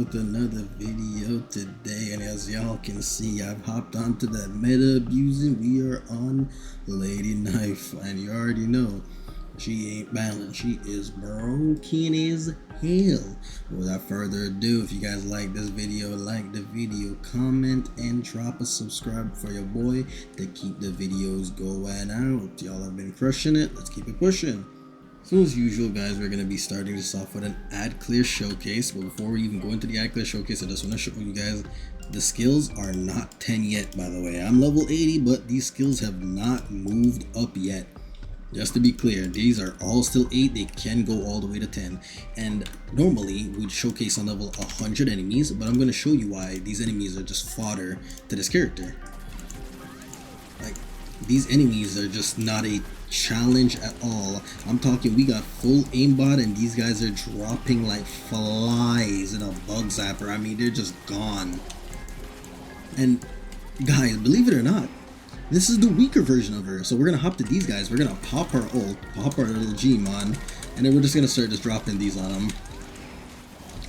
with another video today, and as y'all can see, I've hopped onto that meta abusing. We are on Lady Nifle, and you already know she ain't balanced. She is broken as hell. Without further ado, if you guys like this video, like the video, comment, and drop a subscribe for your boy to keep the videos going out. Y'all have been crushing it. Let's keep it pushing. So as usual, guys, we're going to be starting this off with an ad clear showcase. But before we even go into the ad clear showcase, I just want to show you guys the skills are not 10 yet, by the way. I'm level 80, but these skills have not moved up yet. Just to be clear, these are all still 8. They can go all the way to 10. And normally we'd showcase on level 100 enemies, but I'm going to show you why these enemies are just fodder to this character. Like, these enemies are just not a challenge at all. I'm talking, we got full aimbot and these guys are dropping like flies in a bug zapper. I mean, they're just gone. And guys, believe it or not, this is the weaker version of her. So we're gonna hop to these guys, we're gonna pop our ult, pop our little Gmon, and then we're just gonna start just dropping these on them.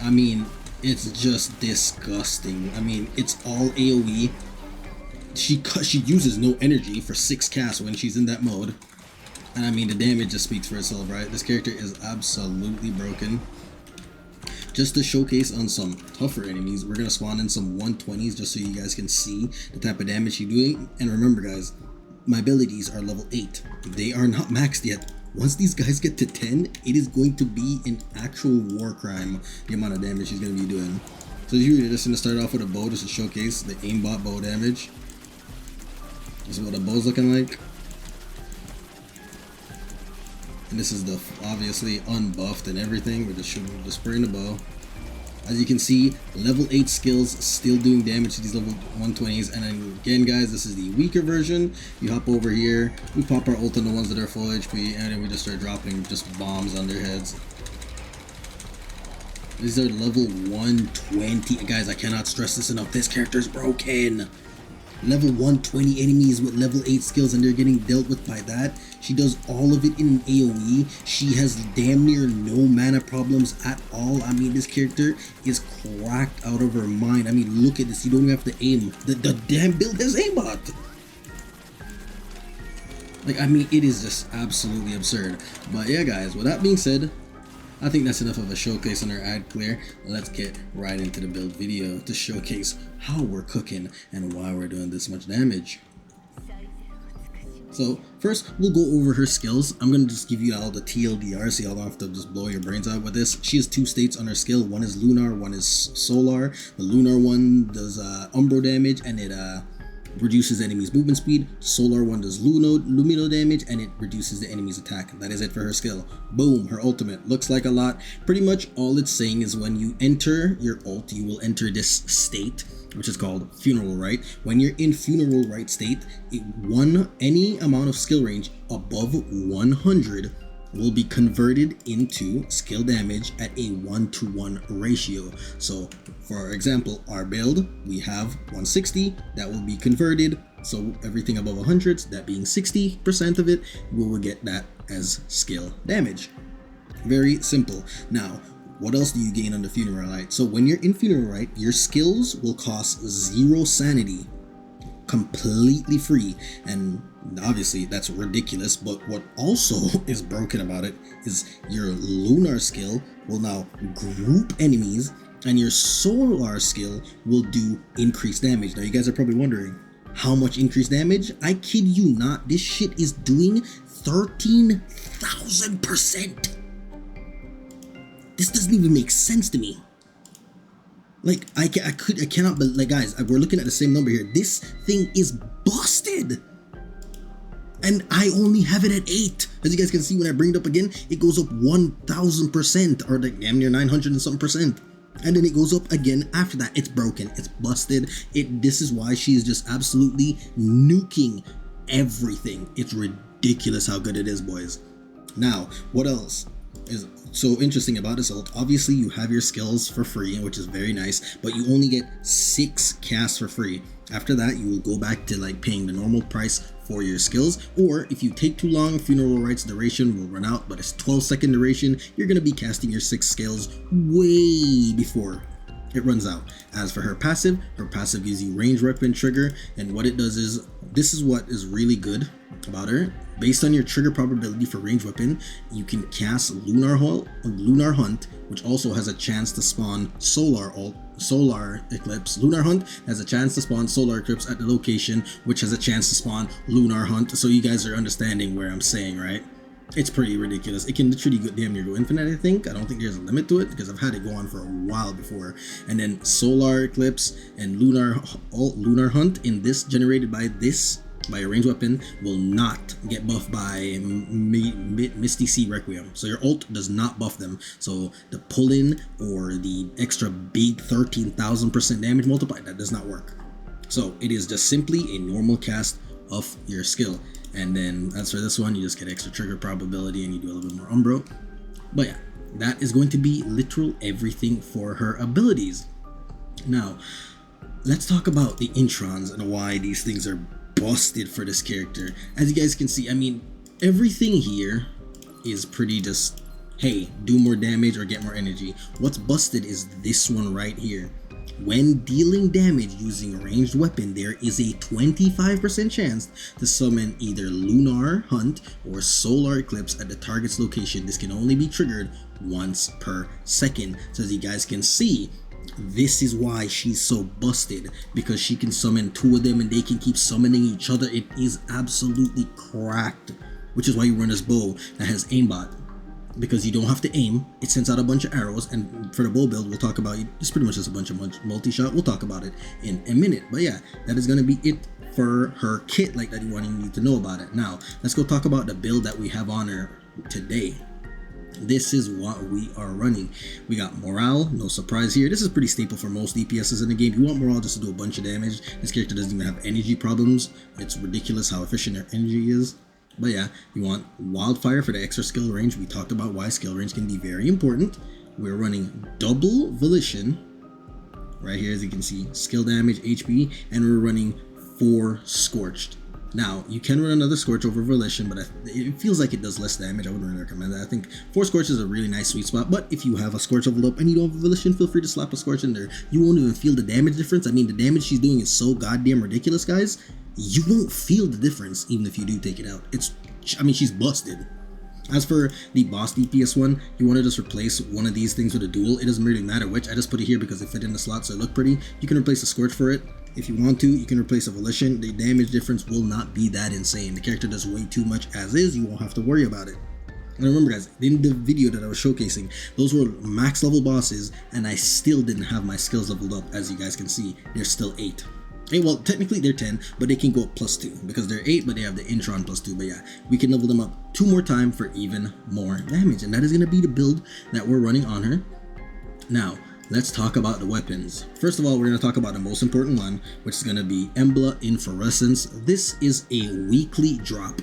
I mean, it's just disgusting. I mean, it's all AoE. She uses no energy for 6 casts when she's in that mode. And I mean, the damage just speaks for itself, right? This character is absolutely broken. Just to showcase on some tougher enemies, we're going to spawn in some 120s just so you guys can see the type of damage she's doing. And remember, guys, my abilities are level 8. They are not maxed yet. Once these guys get to 10, it is going to be an actual war crime, the amount of damage she's going to be doing. So usually just going to start off with a bow just to showcase the aimbot bow damage. This is what a bow's looking like. And this is the obviously unbuffed and everything. We're just shooting, just spraying the bow. As you can see, level 8 skills still doing damage to these level 120s. And then again, guys, this is the weaker version. You hop over here, we pop our ult on the ones that are full HP, and then we just start dropping just bombs on their heads. These are level 120. Guys, I cannot stress this enough. This character is broken. Level 120 enemies with level 8 skills, and they're getting dealt with by that. She does all of it in an AoE. She has damn near no mana problems at all. I mean, this character is cracked out of her mind. I mean, look at this. You don't even have to aim. The damn build has aimbot. Like, I mean, it is just absolutely absurd. But yeah, guys, with that being said, I think that's enough of a showcase on our ad clear. Let's get right into the build video to showcase how we're cooking and why we're doing this much damage. So first, we'll go over her skills. I'm going to just give you all the TLDR so y'all don't have to just blow your brains out with this. She has 2 states on her skill. One is lunar, one is solar. The lunar one does umbro damage, and it reduces the enemy's movement speed. Solar one does lumino damage, and it reduces the enemy's attack. That is it for her skill. Boom, her ultimate. Looks like a lot. Pretty much all it's saying is when you enter your ult, you will enter this state, which is called funeral rite. When you're in funeral rite state, any amount of skill range above 100 will be converted into skill damage at a 1-to-1 ratio. So for example, our build, we have 160 that will be converted, so everything above 100, that being 60% of it, we will get that as skill damage. Very simple. Now, what else do you gain on the funeral rite? So when you're in funeral rite, your skills will cost 0 sanity, completely free. And obviously that's ridiculous, but what also is broken about it is your lunar skill will now group enemies, and your solar skill will do increased damage. Now you guys are probably wondering, how much increased damage? I kid you not, this shit is doing 13,000%. This doesn't even make sense to me. Like, I cannot, but like, guys, we're looking at the same number here. This thing is busted. And I only have it at 8. As you guys can see, when I bring it up again, it goes up 1,000%, or like damn near 900 and something percent. And then it goes up again after that. It's broken. It's busted. This is why she is just absolutely nuking everything. It's ridiculous how good it is, boys. Now, what else is so interesting about this ult? Obviously, you have your skills for free, which is very nice, but you only get 6 casts for free. After that, you will go back to like paying the normal price for your skills, or if you take too long, funeral rite's duration will run out, but it's 12-second duration. You're going to be casting your 6 skills way before it runs out. As for her passive gives you range weapon trigger, and what it does is, this is what is really good about her. Based on your trigger probability for range weapon, you can cast Lunar Hunt, which also has a chance to spawn Solar Eclipse. Lunar Hunt has a chance to spawn Solar Eclipse at the location, which has a chance to spawn Lunar Hunt. So you guys are understanding where I'm saying, right? It's pretty ridiculous. It can literally go damn near go infinite, I think. I don't think there's a limit to it because I've had it go on for a while before. And then Solar Eclipse and Lunar Hunt in this, generated by a ranged weapon, will not get buffed by Misty Sea Requiem. So your ult does not buff them. So the pull-in or the extra big 13,000% damage multiplier, that does not work. So it is just simply a normal cast of your skill. And then as for this one, you just get extra trigger probability and you do a little bit more Umbro. But yeah, that is going to be literal everything for her abilities. Now, let's talk about the Introns and why these things are busted for this character. As you guys can see, I mean, everything here is pretty just, hey, do more damage or get more energy. What's busted is this one right here. When dealing damage using a ranged weapon, there is a 25% chance to summon either Lunar Hunt or Solar Eclipse at the target's location. This can only be triggered once per second. So as you guys can see, this is why she's so busted, because she can summon two of them and they can keep summoning each other. It is absolutely cracked, which is why you run this bow that has aimbot, because you don't have to aim. It sends out a bunch of arrows, and for the bow build, we'll talk about it. It's pretty much just a bunch of multi-shot. We'll talk about it in a minute. But yeah, that is going to be it for her kit, like that you need to know about it. Now, let's go talk about the build that we have on her today. This is what we are running. We got Morale, no surprise here. This is pretty staple for most DPSs in the game. You want Morale just to do a bunch of damage. This character doesn't even have energy problems. It's ridiculous how efficient her energy is. But yeah, you want Wildfire for the extra skill range. We talked about why skill range can be very important. We're running double Volition right here, as you can see, skill damage, HP, and we're running 4 Scorched. Now, you can run another Scorch over Volition, but it feels like it does less damage. I wouldn't really recommend that. I think 4 Scorch is a really nice sweet spot, but if you have a Scorch leveled up and you don't have a Volition, feel free to slap a Scorch in there. You won't even feel the damage difference. I mean, the damage she's doing is so goddamn ridiculous, guys. You won't feel the difference even if you do take it out. I mean, she's busted. As for the boss DPS one, you want to just replace one of these things with a duel. It doesn't really matter which. I just put it here because it fit in the slot so it looked pretty. You can replace a Scorch for it. If you want to, you can replace a Volition. The damage difference will not be that insane. The character does way too much as is. You won't have to worry about it. And remember, guys, in the video that I was showcasing, those were max level bosses, and I still didn't have my skills leveled up. As you guys can see, there's still 8. Hey, well, technically they're 10, but they can go up +2 because they're 8, but they have the Intron +2. But yeah, we can level them up 2 more times for even more damage, and that is going to be the build that we're running on her. Now, let's talk about the weapons. First of all, we're going to talk about the most important one, which is going to be Embla Inflorescence. This is a weekly drop.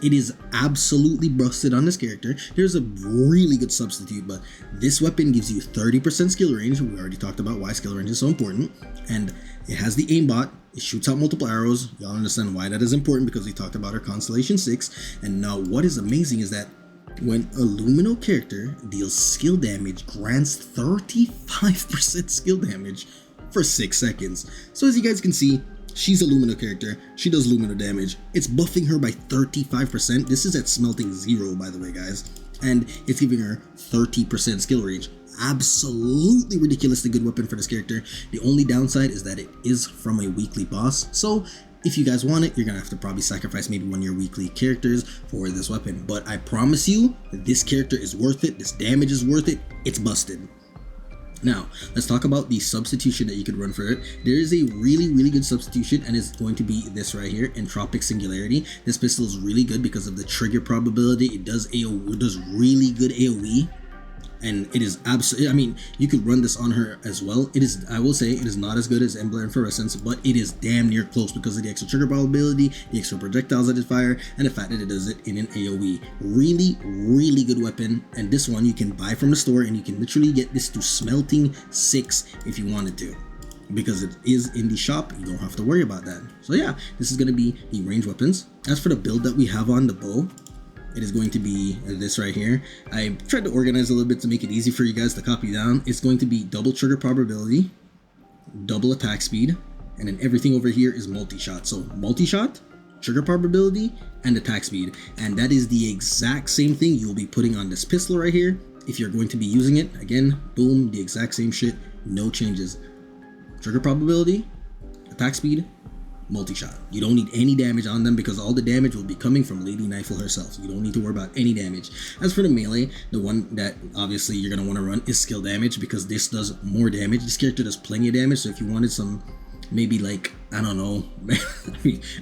It is absolutely busted on this character. Here's a really good substitute, but this weapon gives you 30% skill range. We already talked about why skill range is so important. And it has the aimbot. It shoots out multiple arrows. Y'all understand why that is important because we talked about our Constellation 6. And now what is amazing is that when a Lumino character deals skill damage, grants 35% skill damage for 6 seconds. So as you guys can see, she's a Lumino character. She does Lumino damage. It's buffing her by 35%. This is at smelting 0, by the way, guys. And it's giving her 30% skill range. Absolutely ridiculously good weapon for this character. The only downside is that it is from a weekly boss. So if you guys want it, you're gonna have to probably sacrifice maybe one of your weekly characters for this weapon. But I promise you, this character is worth it. This damage is worth it. It's busted. Now, let's talk about the substitution that you could run for it. There is a really good substitution, and it's going to be this right here, Entropic Singularity. This pistol is really good because of the trigger probability. It does really good AoE, and it is absolutely, I mean, you could run this on her as well. It is, I will say, it is not as good as Embla Inflorescence, but it is damn near close because of the extra trigger probability, the extra projectiles that it fire, and the fact that it does it in an AoE. Really good weapon, and this one you can buy from the store, and you can literally get this to smelting 6 if you wanted to. Because it is in the shop, you don't have to worry about that. So yeah, this is going to be the range weapons. As for the build that we have on the bow, it is going to be this right here. I tried to organize a little bit to make it easy for you guys to copy down. It's going to be double trigger probability, double attack speed, and then everything over here is multi-shot. So multi-shot, trigger probability, and attack speed. And that is the exact same thing you'll be putting on this pistol right here if you're going to be using it. Again, boom, the exact same shit, no changes. Trigger probability, attack speed, multi-shot. You don't need any damage on them because all the damage will be coming from Lady Nifle herself. You don't need to worry about any damage. As for the melee, the one that obviously you're going to want to run is skill damage because this does more damage. This character does plenty of damage, so if you wanted some, maybe like, I don't know,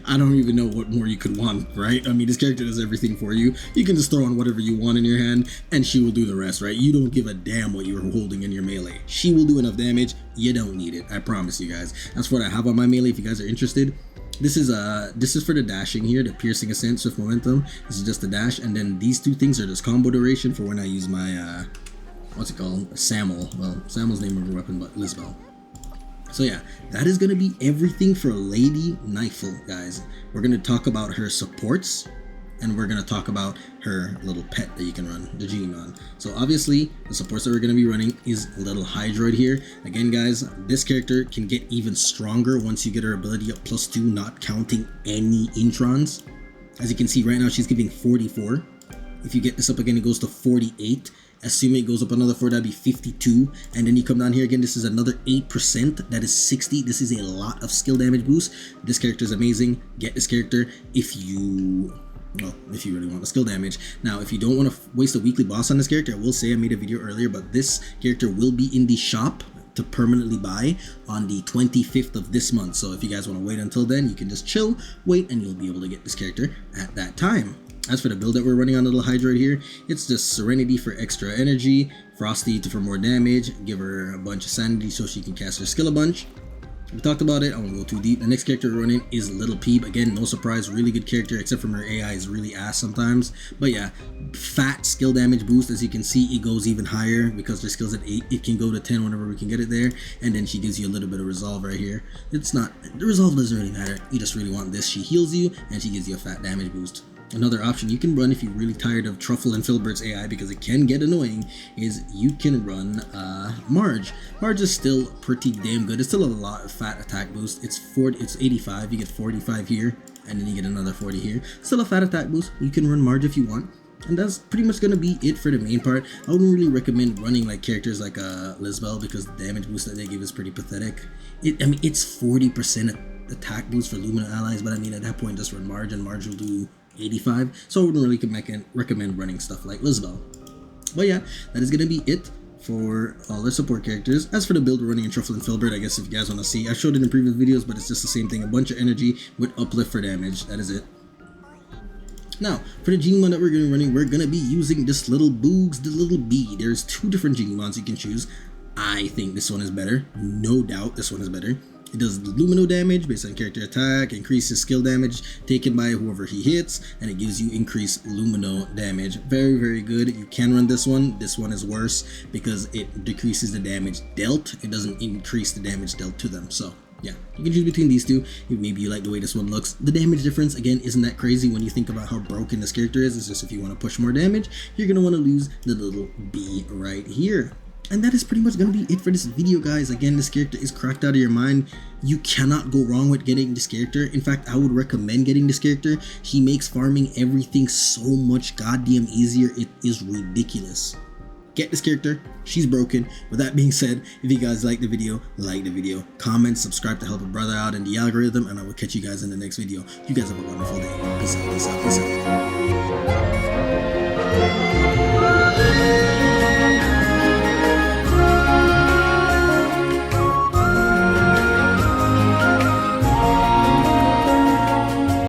I don't even know what more you could want, right? I mean, this character does everything for you. You can just throw on whatever you want in your hand and she will do the rest, right? You don't give a damn what you're holding in your melee. She will do enough damage. You don't need it. I promise you guys. That's what I have on my melee if you guys are interested. This is for the dashing here, the piercing ascent, swift momentum. This is just the dash, and then these two things are just combo duration for when I use my what's it called? Samuel. Well, Samuel's name of her weapon, but Lisbel. So yeah, that is going to be everything for Lady Nifle, guys. We're going to talk about her supports, and we're going to talk about her little pet that you can run, the Genimon. So obviously, the supports that we're going to be running is a little Hydroid here. Again, guys, this character can get even stronger once you get her ability up +2, not counting any Introns. As you can see right now, she's giving 44. If you get this up again, it goes to 48. Assuming it goes up another 4, that'd be 52. And then you come down here again, this is another 8%. That is 60. This is a lot of skill damage boost. This character is amazing. Get this character if you really want the skill damage. Now, if you don't want to waste a weekly boss on this character, I will say I made a video earlier, but this character will be in the shop to permanently buy on the 25th of this month. So if you guys want to wait until then, you can just chill, wait, and you'll be able to get this character at that time. As for the build that we're running on Little Hydroid here, it's just Serenity for extra energy, Frosty for more damage, give her a bunch of Sanity so she can cast her skill a bunch. We talked about it, I won't go too deep. The next character we're running is Little Peep. Again, no surprise, really good character, except for her AI is really ass sometimes. But yeah, fat skill damage boost. As you can see, it goes even higher because their skill's at 8. It can go to 10 whenever we can get it there. And then she gives you a little bit of resolve right here. It's not, the resolve doesn't really matter. You just really want this. She heals you and she gives you a fat damage boost. Another option you can run if you're really tired of Truffle and Filbert's AI, because it can get annoying, is you can run Marge. Marge is still pretty damn good. It's still a lot of fat attack boost. It's 85. You get 45 here, and then you get another 40 here. Still a fat attack boost. You can run Marge if you want. And that's pretty much going to be it for the main part. I wouldn't really recommend running like characters like Lisbel, because the damage boost that they give is pretty pathetic. I mean, it's 40% attack boost for Lumina allies, but I mean, at that point, just run Marge, and Marge will do 85, so I wouldn't really recommend running stuff like Lisbel. But yeah, that is going to be it for all their support characters. As for the build we're running in Truffle and Filbert, I guess if you guys want to see, I showed it in previous videos, but it's just the same thing, a bunch of energy with uplift for damage. That is it. Now, for the Genimon that we're going to be running, we're going to be using this little Boogs, the little bee. There's 2 different Genimons you can choose. I think this one is better. No doubt this one is better. It does lumino damage based on character attack, increases skill damage taken by whoever he hits, and it gives you increased lumino damage. Very, very good. You can run this one. This one is worse because it decreases the damage dealt. It doesn't increase the damage dealt to them. So yeah, you can choose between these two. Maybe you like the way this one looks. The damage difference, again, isn't that crazy when you think about how broken this character is. It's just if you want to push more damage, you're going to want to lose the little bee right here. And that is pretty much going to be it for this video, guys. Again, this character is cracked out of your mind. You cannot go wrong with getting this character. In fact, I would recommend getting this character. He makes farming everything so much goddamn easier. It is ridiculous. Get this character. She's broken. With that being said, if you guys like the video, comment, subscribe to help a brother out in the algorithm, and I will catch you guys in the next video. You guys have a wonderful day. Peace out, peace out, peace out.